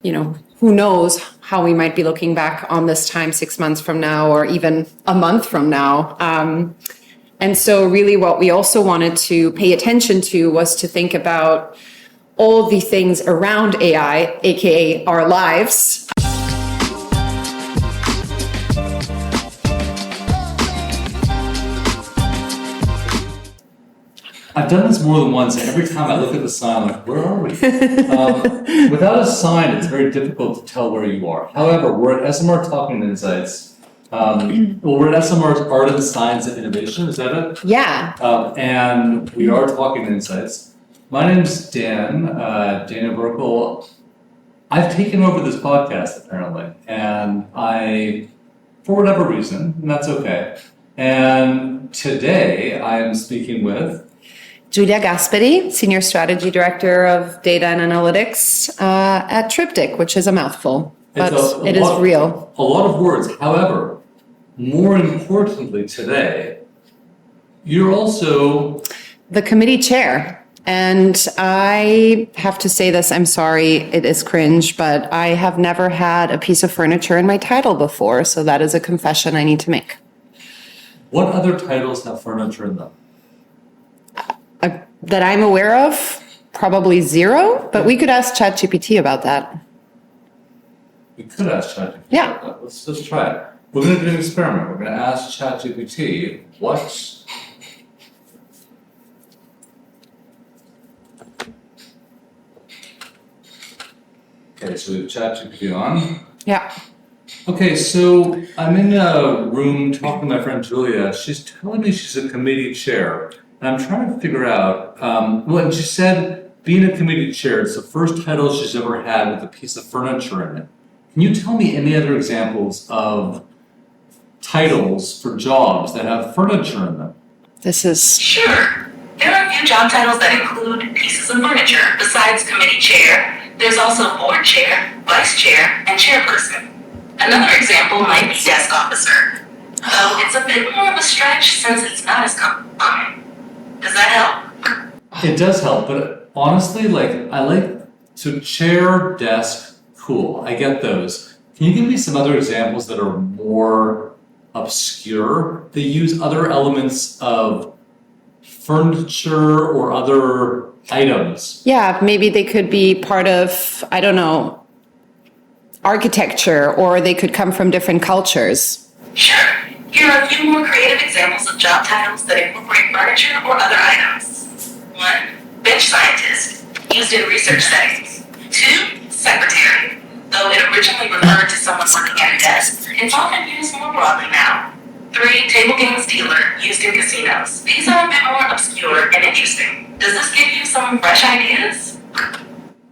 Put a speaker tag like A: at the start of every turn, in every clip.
A: who knows how we might be looking back on this time 6 months from now or even a month from now. And so really what we also wanted to pay attention to was to think about all the things around AI, aka our lives.
B: I've done this more than once, and every time I look at the sign, I'm like, where are we? Without a sign, it's very difficult to tell where you are. However, we're at Esomar Talking Insights. We're at Esomar's Art&Science and Innovation, is that it?
A: Yeah.
B: And we are Talking Insights. My name's Dan, Dana Burkle. I've taken over this podcast, apparently, and for whatever reason, and that's okay. And today, I'm speaking with
A: Julia Gasperi, Senior Strategy Director of Data and Analytics at Triptych, which is a mouthful, but it is real.
B: A lot of words. However, more importantly today, you're also
A: the committee chair. And I have to say this, I'm sorry, it is cringe, but I have never had a piece of furniture in my title before, so that is a confession I need to make.
B: What other titles have furniture in them?
A: That I'm aware of, probably zero, but we could ask ChatGPT about that.
B: We could ask ChatGPT
A: about
B: that. Let's try it. We're going to do an experiment. We're going to ask ChatGPT what's... Okay, so we have ChatGPT on.
A: Yeah.
B: Okay, so I'm in a room talking to my friend Julia. She's telling me she's a committee chair. And I'm trying to figure out, and she said being a committee chair, it's the first title she's ever had with a piece of furniture in it. Can you tell me any other examples of titles for jobs that have furniture in them?
C: Sure. There are a few job titles that include pieces of furniture. Besides committee chair, there's also board chair, vice chair, and chairperson. Another example might be desk officer, though it's a bit more of a stretch since it's not as common. Does that help?
B: It does help, but honestly, I like to chair, desk, cool. I get those. Can you give me some other examples that are more obscure? They use other elements of furniture or other items.
A: Yeah, maybe they could be part of, I don't know, architecture, or they could come from different cultures.
C: Sure. Here are a few more creative examples of job titles that incorporate furniture or other items. 1. Bench scientist, used in research settings. 2. Secretary, though it originally referred to someone working at a desk, it's often used more broadly now. 3. Table games dealer, used in casinos. These are a bit more obscure and interesting. Does this give you some fresh ideas?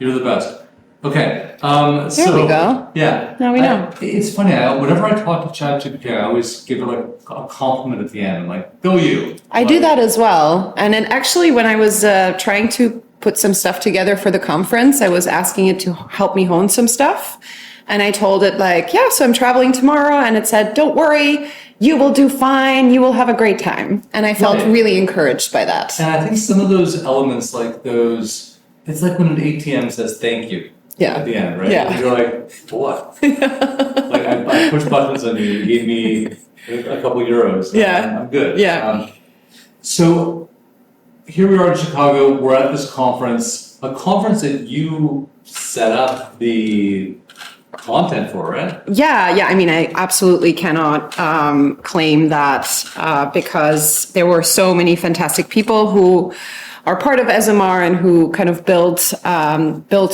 B: You're the best. Okay.
A: There we go.
B: Yeah.
A: Now we know.
B: It's funny. Whenever I talk to ChatGPT, I always give it a compliment at the end. Like, go you.
A: I do that as well. And then actually, when I was trying to put some stuff together for the conference, I was asking it to help me hone some stuff. And I told it so I'm traveling tomorrow. And it said, don't worry, you will do fine. You will have a great time. And I felt really encouraged by that.
B: And I think some of those elements, it's like when an ATM says thank you.
A: Yeah.
B: At the end, right?
A: Yeah.
B: You're like, for what? I pushed buttons on you. You gave me a couple euros.
A: Yeah.
B: I'm good.
A: Yeah.
B: So here we are in Chicago. We're at this conference, a conference that you set up the content for, right?
A: Yeah. I mean, I absolutely cannot claim that because there were so many fantastic people who are part of Esomar and who kind of built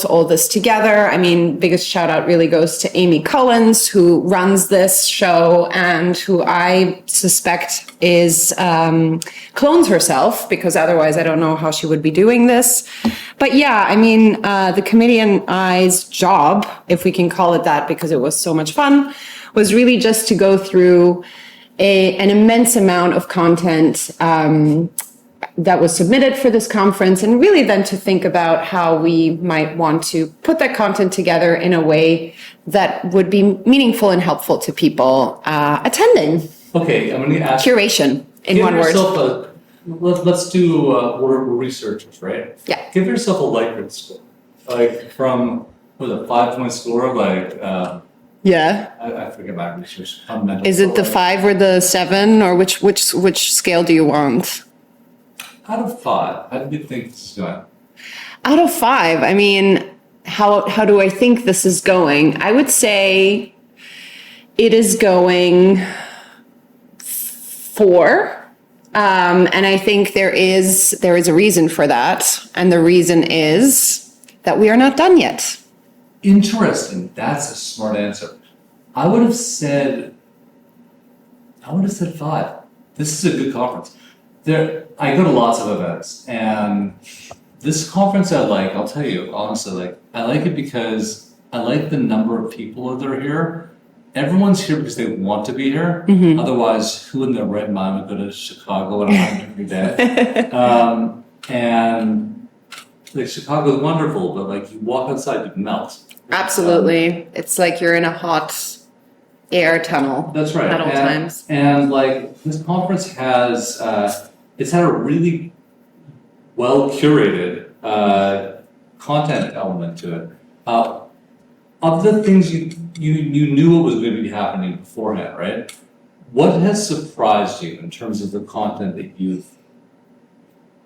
A: all this together. I mean, biggest shout out really goes to Amy Collins, who runs this show and who I suspect is clones herself, because otherwise I don't know how she would be doing this. But yeah, I mean, the committee and I's job, if we can call it that, because it was so much fun, was really just to go through an immense amount of content that was submitted for this conference, and really then to think about how we might want to put that content together in a way that would be meaningful and helpful to people attending.
B: Okay, I'm going to ask...
A: Curation, in one word.
B: Let's do, we're researchers, right?
A: Yeah.
B: Give yourself a Likert score. From was a 5-point score, like,
A: Yeah.
B: I forget my research. Fundamental
A: Is it the
B: score.
A: 5 or the 7, or which scale do you want?
B: Out of 5, how do you think this is going?
A: Out of 5, I mean, how do I think this is going? I would say it is going 4. And I think there is a reason for that. And the reason is that we are not done yet.
B: Interesting. That's a smart answer. I would have said 5. This is a good conference. I go to lots of events, and this conference I'll tell you honestly, I like it because I like the number of people that are here. Everyone's here because they want to be here.
A: Mm-hmm.
B: Otherwise, who in their right mind would go to Chicago and every day? And Chicago is wonderful, but you walk outside, you melt.
A: Absolutely. It's like you're in a hot air tunnel.
B: That's right.
A: At all times.
B: And this conference has it's had a really well curated content element to it. Of the things you knew what was going to be happening beforehand, right? What has surprised you in terms of the content that you've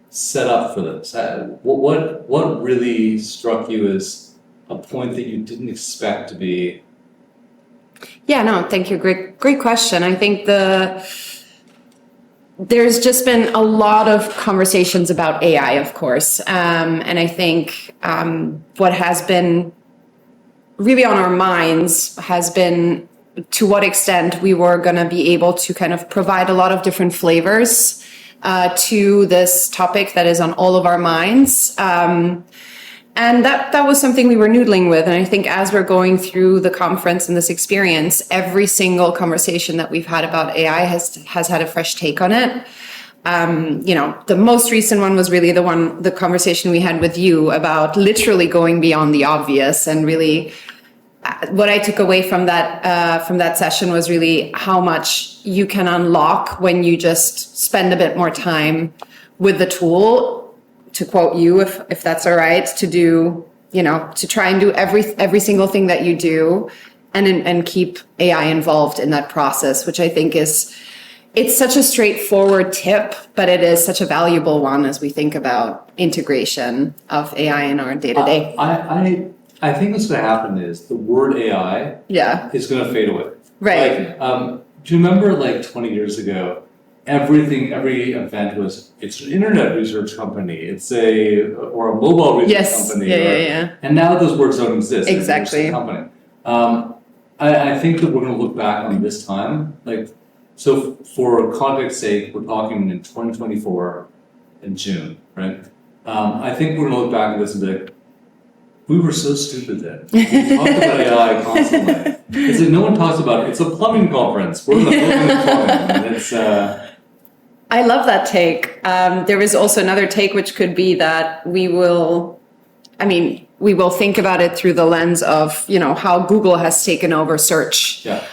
B: set up for this? What really struck you as a point that you didn't expect to be?
A: Yeah, no, thank you. Great question. I think there's just been a lot of conversations about AI, of course. And I think what has been really on our minds has been to what extent we were going to be able to kind of provide a lot of different flavors to this topic that is on all of our minds. And that was something we were noodling with. And I think as we're going through the conference and this experience, every single conversation that we've had about AI has had a fresh take on it. The most recent one was really the conversation we had with you about literally going beyond the obvious, and really what I took away from that session was really how much you can unlock when you just spend a bit more time with the tool. To quote you, if that's all right, to try and do every single thing that you do, and keep AI involved in that process, which I think it's such a straightforward tip, but it is such a valuable one as we think about integration of AI in our day to day.
B: I think what's going to happen is the word AI is going to fade away.
A: Right.
B: Do you remember 20 years ago? Every event it's an internet research company, or a mobile research company.
A: Yeah.
B: And now those words don't exist.
A: Exactly.
B: It's a company. I think that we're going to look back on this time. So for context's sake, we're talking in 2024 in June, right? I think we're going to look back at this and be like, we were so stupid then. We talked about AI constantly. It's no one talks about it. It's a plumbing conference. We're going to look at plumbing. And it's...
A: I love that take. There is also another take, which could be that we will think about it through the lens of, how Google has taken over search.
B: Yeah.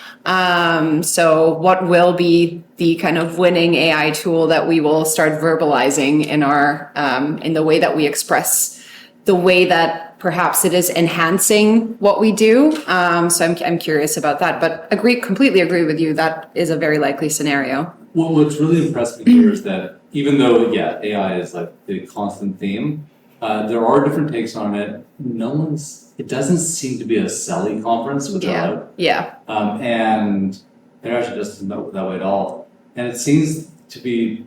A: So what will be the kind of winning AI tool that we will start verbalizing in the way that we express, the way that perhaps it is enhancing what we do. So I'm curious about that, but completely agree with you. That is a very likely scenario.
B: Well, what's really impressed me here is that even though, AI is the constant theme, there are different takes on it. It doesn't seem to be a selly conference without.
A: Yeah.
B: And it actually doesn't know that way at all. And it seems to be,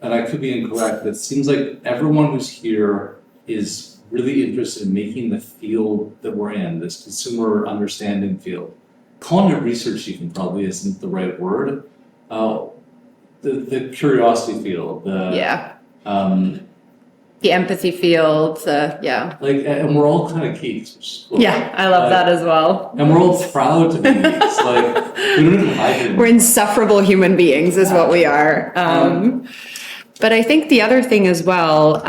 B: and I could be incorrect, but it seems like everyone who's here is really interested in making the field that we're in, this consumer understanding field. Calling it research even probably isn't the right word. The curiosity field,
A: the empathy field,
B: and we're all kind of geeks, which is cool.
A: Yeah, I love that as well.
B: And we're all proud to be geeks. We don't even hide it.
A: We're insufferable human beings, is what we are. But I think the other thing as well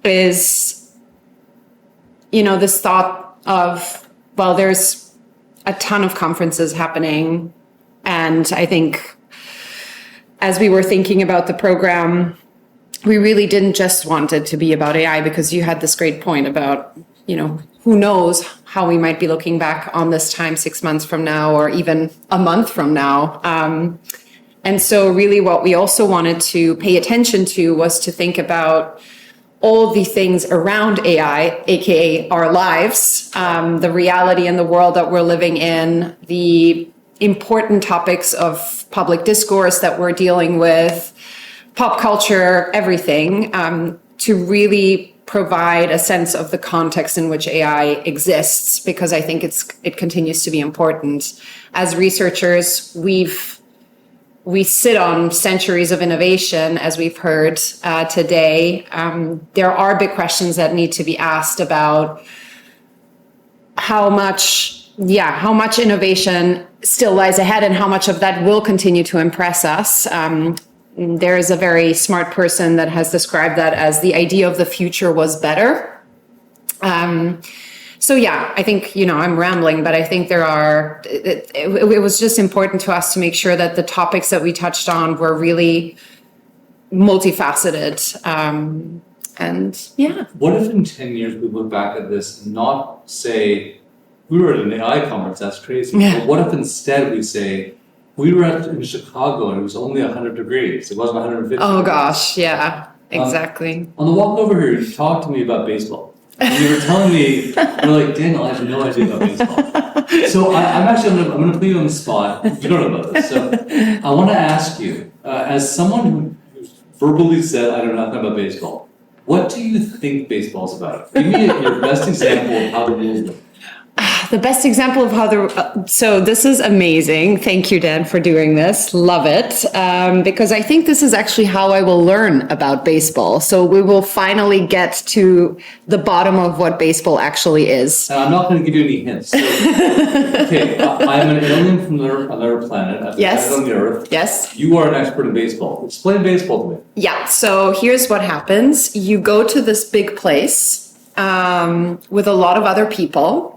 A: is, this thought of, well, there's a ton of conferences happening, and I think as we were thinking about the program, we really didn't just want it to be about AI, because you had this great point about, who knows how we might be looking back on this time 6 months from now, or even a month from now. And so really what we also wanted to pay attention to was to think about all the things around AI, aka our lives, the reality in the world that we're living in, the important topics of public discourse that we're dealing with, pop culture, everything, to really provide a sense of the context in which AI exists, because I think it continues to be important. As researchers, we sit on centuries of innovation, as we've heard today. There are big questions that need to be asked about how much innovation still lies ahead and how much of that will continue to impress us. There is a very smart person that has described that as the idea of the future was better. So yeah, I think, I'm rambling, but I think it was just important to us to make sure that the topics that we touched on were really multifaceted. And yeah.
B: What if in 10 years we look back at this and not say, we were at an AI conference, that's crazy.
A: Yeah.
B: But what if instead we say, we were in Chicago and it was only 100 degrees. It wasn't 150
A: Oh
B: degrees.
A: gosh, yeah, exactly.
B: On the walk over here, you talked to me about baseball. And you were telling me, you're like, Daniel, I have no idea about baseball. So I'm going to put you on the spot. You don't know about this. So I want to ask you, as someone who verbally said, I know nothing about baseball, what do you think baseball's about? Give me your best example of how the rules work.
A: The best example of how so this is amazing. Thank you, Dan, for doing this. Love it. Because I think this is actually how I will learn about baseball. So we will finally get to the bottom of what baseball actually is.
B: And I'm not going to give you any hints. So, okay, I'm an alien from another planet. I've
A: Yes.
B: landed on the Earth.
A: Yes.
B: You are an expert in baseball. Explain baseball to me.
A: Yeah. So here's what happens. You go to this big place with a lot of other people.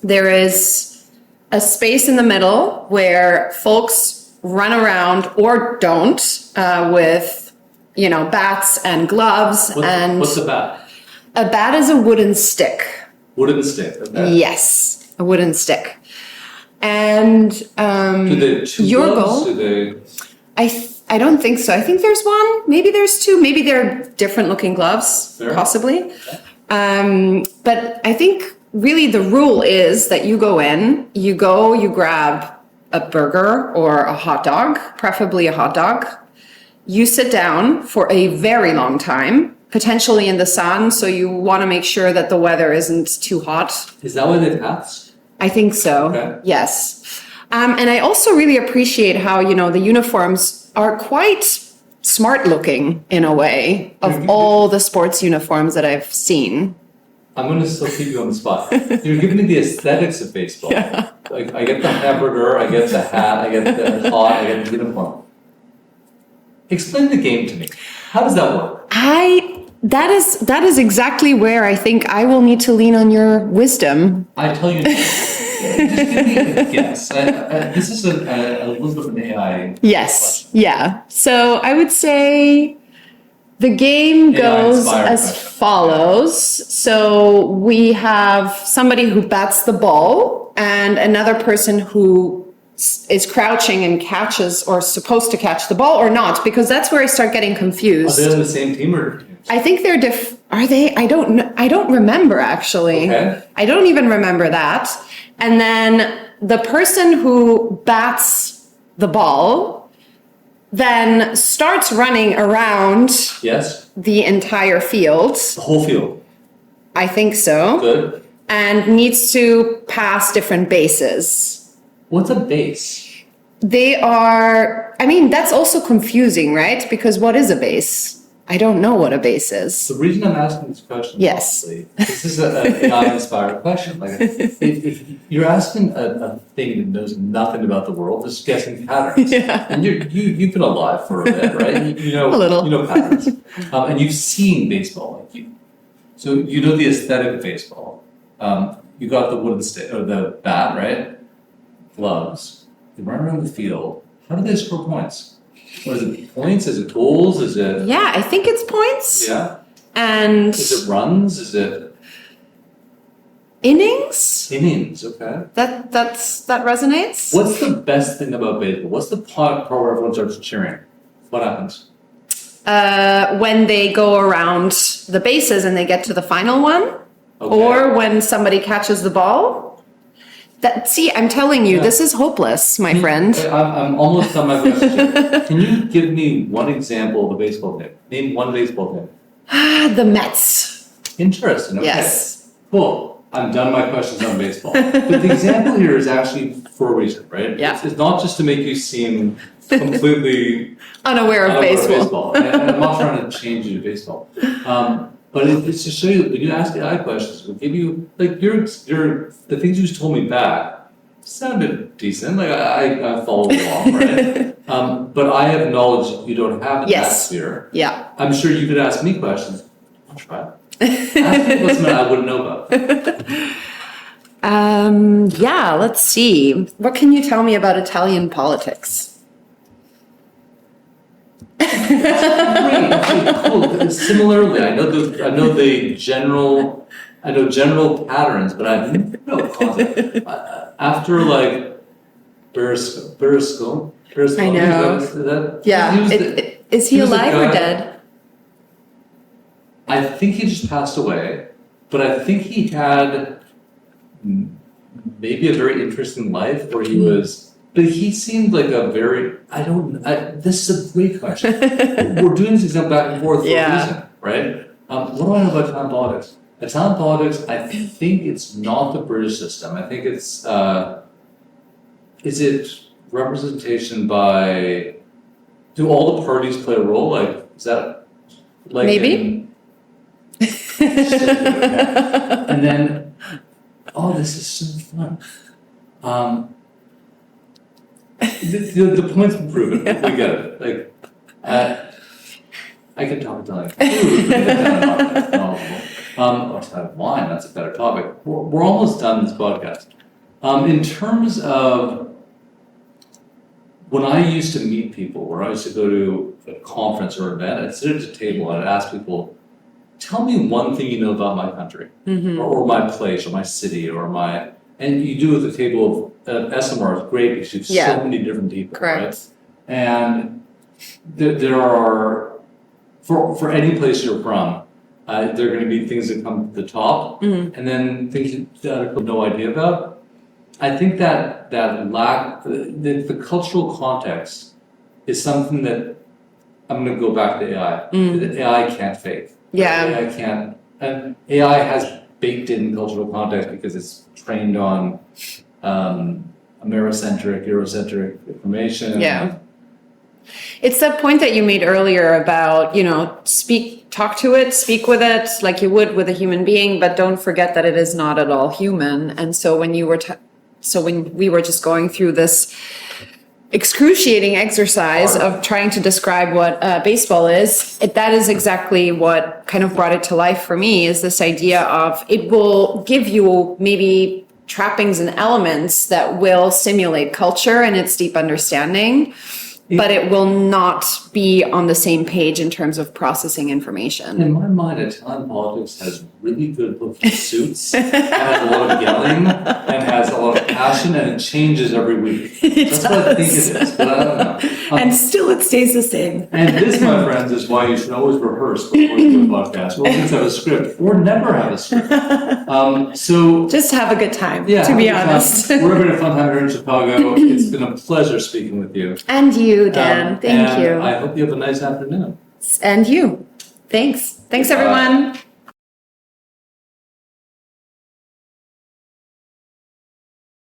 A: There is a space in the middle where folks run around or don't with, bats and gloves.
B: What's a bat?
A: A bat is a wooden stick.
B: Wooden stick. Okay.
A: Yes, a wooden stick. And
B: Do they chew
A: your
B: gloves?
A: goal.
B: Do they?
A: I don't think so. I think there's one. Maybe there's two. Maybe they're different looking gloves,
B: Fair.
A: possibly. But I think really the rule is that you go in, you grab a burger or a hot dog, preferably a hot dog. You sit down for a very long time, potentially in the sun. So you want to make sure that the weather isn't too hot.
B: Is that why they have hats?
A: I think so.
B: Okay.
A: Yes. And I also really appreciate how, the uniforms are quite smart looking in a way of all the sports uniforms that I've seen.
B: I'm going to still keep you on the spot. You're giving me the aesthetics of baseball.
A: Yeah.
B: Like, I get the hamburger, I get the hat, I get the hot, I get the uniform. Explain the game to me. How does that work?
A: That is exactly where I think I will need to lean on your wisdom.
B: I tell you, just give me a guess. This is a little bit of an AI.
A: Yes. Yeah. So I would say the game goes as follows. So we have somebody who bats the ball and another person who is crouching and catches or supposed to catch the ball or not, because that's where I start getting confused.
B: Are they on the same team or?
A: I think they're are they? I don't remember actually.
B: Okay.
A: I don't even remember that. And then the person who bats the ball then starts running around
B: Yes.
A: the entire field.
B: The whole field.
A: I think so.
B: Good.
A: And needs to pass different bases.
B: What's a base?
A: That's also confusing, right? Because what is a base? I don't know what a base is.
B: The reason I'm asking this question,
A: Yes.
B: honestly, this is an AI-inspired question. Like, if you're asking a thing that knows nothing about the world, just guessing patterns.
A: Yeah.
B: And you've been alive for a bit, right? You know,
A: A little.
B: You know patterns. And you've seen baseball. So you know the aesthetic of baseball. You got the wooden stick, or the bat, right? Gloves. They run around the field. How do they score points? What is it? Points? Is it goals? Is it?
A: Yeah, I think it's points.
B: Yeah.
A: And
B: Is it runs? Is it?
A: Innings?
B: Innings, okay.
A: That resonates.
B: What's the best thing about baseball? What's the part where everyone starts cheering? What happens?
A: When they go around the bases and they get to the final one,
B: Okay.
A: or when somebody catches the ball. See, I'm telling you, this is hopeless, my friend.
B: I'm almost done my question. Can you give me one example of a baseball game? Name one baseball game.
A: The Mets.
B: Interesting. Okay.
A: Yes.
B: Cool. I'm done my questions on baseball. But the example here is actually for a reason, right?
A: Yeah.
B: It's not just to make you seem completely
A: Unaware of baseball.
B: And I'm not trying to change you to baseball. But it's to show you, when you ask AI questions, it'll give you, like, the things you just told me back sounded decent. Like, I followed along, right? But I have knowledge you don't have in that sphere.
A: Yeah.
B: I'm sure you could ask me questions. I'll try. Ask me what's I wouldn't know about.
A: Yeah, let's see. What can you tell me about Italian politics?
B: Great. Okay, cool. Similarly, I know general patterns, but I have no concept. After like Berlusconi,
A: I know. Yeah. Is he alive or dead?
B: I think he just passed away, but I think he had maybe a very interesting life where he was. But he seemed like a very, this is a great question. We're doing this example back and forth for a reason, right? What do I know about Italian politics? Italian politics, I think it's not the British system. I think it's, is it representation by, do all the parties play a role? Like, is that like
A: Maybe.
B: And then, this is so fun. The point's been proven. We get it. Like, I could talk Italian food. Or Italian wine. That's a better topic. We're almost done this podcast. In terms of when I used to meet people, where I used to go to a conference or event, I'd sit at a table and I'd ask people, "Tell me one thing you know about my country, or my place, or my city, or my." And you do at the table of Esomar is great because you have so many different people, right? And there are, for any place you're from, there are going to be things that come to the top, and then things that I have no idea about. I think that lack, the cultural context is something that I'm going to go back to AI. That AI can't fake.
A: Yeah.
B: AI can't, and AI has baked in cultural context because it's trained on Americentric, Eurocentric information.
A: Yeah. It's that point that you made earlier about, talk to it, speak with it like you would with a human being, but don't forget that it is not at all human. And so when we were just going through this excruciating exercise of trying to describe what baseball is, that is exactly what kind of brought it to life for me, is this idea of it will give you maybe trappings and elements that will simulate culture and its deep understanding, but it will not be on the same page in terms of processing information.
B: In my mind, Italian politics has really good looking suits, and has a lot of yelling, and has a lot of passion, and it changes every week. That's what I think it is, but I don't know.
A: And still it stays the same.
B: And this, my friends, is why you should always rehearse before you do a podcast. We'll always have a script, or never have a script. So
A: just have a good time, to be honest.
B: We're having a fun time here in Chicago. It's been a pleasure speaking with you.
A: And you, Dan. Thank you.
B: I hope you have a nice afternoon.
A: And you. Thanks. Thanks, everyone.